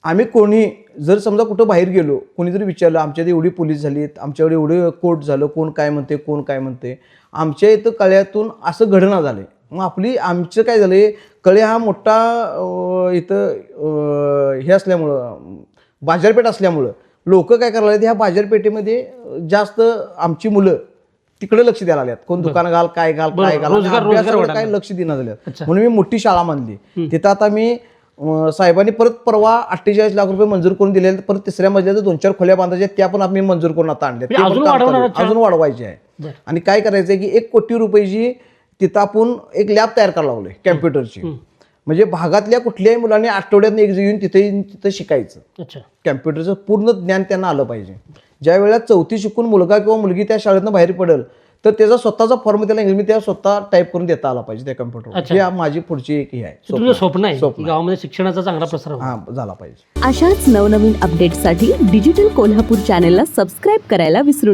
आम्ही कोणी जर समजा कुठं बाहेर गेलो, कोणी जरी विचारलं आमच्यात एवढी पोलीस झालीत, आमच्याकडे एवढं कोर्ट झालं, कोण काय म्हणते, आमच्या इथं कळ्यातून असं घडणं झालं. मग आमचं काय झालं, कळे हा मोठा इथं हे असल्यामुळं, बाजारपेठ असल्यामुळं लोक काय करायला लागले, ह्या बाजारपेठेमध्ये जास्त आमची मुलं तिकडे लक्ष द्यायला लागल्यात. कोण दुकान घाल, काय घाल, अभ्यासाकडे काय लक्ष देण्यात झाल्यात. म्हणून मी मोठी शाळा मानली तिथं. आता मी साहेबांनी परत परवा 48 लाख रुपये मंजूर करून दिले. परत तिसऱ्या मजल्याचं 2-4 खोल्या बांधायच्या, त्या पण आम्ही मंजूर करून आता आणल्या. अजून वाढवायचे आहे. आणि काय करायचं आहे की 1 कोटी रुपयाची तिथं आपण एक लॅब तयार करायला लागलोय कॅम्प्युटरची. म्हणजे भागातल्या कुठल्याही मुलांनी आठवड्यात एक येऊन तिथं शिकायचं. कॅम्प्युटरचं पूर्ण ज्ञान त्यांना आलं पाहिजे. ज्या वेळेला 4थी शिकून मुलगा किंवा मुलगी त्या शाळेतनं बाहेर पडेल तर त्याचा स्वतःचा फॉर्म त्याला इंग्लिश त्या स्वतः टाईप करून देता आला पाहिजे त्या कम्प्युटरवर. ही माझी पुढची एक ही आहे, स्वप्न आहे गावामध्ये शिक्षणाचा चांगला प्रसार झाला पाहिजे. अशाच नवनवीन अपडेटसाठी डिजिटल कोल्हापूर चॅनेलला सबस्क्राईब करायला विसरू नका.